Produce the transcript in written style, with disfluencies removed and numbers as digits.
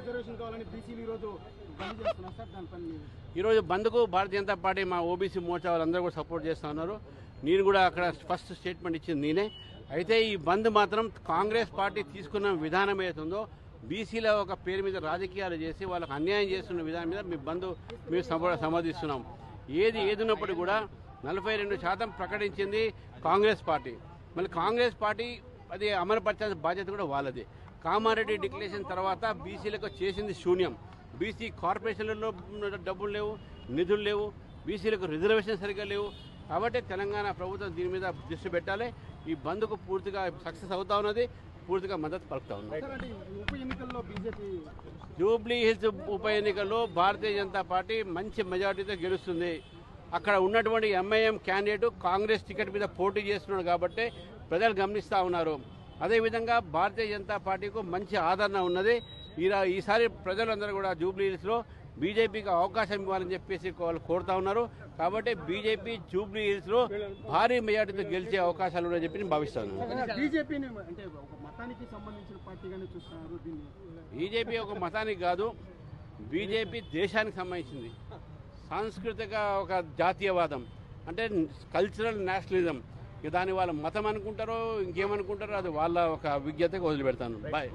Reservation కావాలని బీసీలు ఈరోజు బంద్ చేస్తున్నారు సార్, దానిపైన ఈరోజు బంద్కు భారతీయ జనతా పార్టీ మా ఓబీసీ మోర్చా వాళ్ళందరూ కూడా సపోర్ట్ చేస్తూ ఉన్నారు. నేను కూడా అక్కడ ఫస్ట్ స్టేట్మెంట్ ఇచ్చింది నేనే. అయితే ఈ బంద్ మాత్రం కాంగ్రెస్ పార్టీ తీసుకున్న విధానం ఏతుందో బీసీల ఒక పేరు మీద రాజకీయాలు చేసి వాళ్ళకు అన్యాయం చేస్తున్న విధానం మీద మీ బంద్ మేము సమర్థిస్తున్నాం. ఏదున్నప్పటికీ కూడా 42% ప్రకటించింది కాంగ్రెస్ పార్టీ. మళ్ళీ కాంగ్రెస్ పార్టీ అది అమలుపరచాల్సిన బాధ్యత కూడా వాళ్ళది. కామారెడ్డి డిక్లరేషన్ తర్వాత బీసీలకు చేసింది శూన్యం. బీసీ కార్పొరేషన్లలో డబ్బులు లేవు, నిధులు లేవు, బీసీలకు రిజర్వేషన్ సరిగ్గా లేవు. కాబట్టి తెలంగాణ ప్రభుత్వం దీని మీద దృష్టి పెట్టాలి. ఈ బంద్కు పూర్తిగా సక్సెస్ అవుతా ఉన్నది, పూర్తిగా మద్దతు పలుకుతా ఉన్నది. జూబ్లీ హిల్స్ ఉప ఎన్నికల్లో భారతీయ జనతా పార్టీ మంచి మెజార్టీతో గెలుస్తుంది. అక్కడ ఉన్నటువంటి ఎంఐఎం క్యాండిడేట్ కాంగ్రెస్ టికెట్ మీద పోటీ చేస్తున్నాడు కాబట్టి ప్రజలు గమనిస్తూ ఉన్నారు. అదేవిధంగా భారతీయ జనతా పార్టీకు మంచి ఆదరణ ఉన్నది. ఈసారి ప్రజలందరూ కూడా జూబ్లీ హిల్స్లో బీజేపీకి అవకాశం ఇవ్వాలని చెప్పేసి వాళ్ళు కోరుతా ఉన్నారు. కాబట్టి బీజేపీ జూబ్లీ హిల్స్లో భారీ మెజార్టీతో గెలిచే అవకాశాలు ఉన్నాయని చెప్పి నేను భావిస్తాను. బీజేపీ ఒక మతానికి కాదు, బీజేపీ దేశానికి సంబంధించింది. సాంస్కృతిక ఒక జాతీయవాదం అంటే కల్చరల్ నేషనలిజం. దాన్ని వాళ్ళ మతం అనుకుంటారో ఇంకేమనుకుంటారో అది వాళ్ళ ఒక విజ్ఞతకు వదిలిపెడతాను. బాయ్.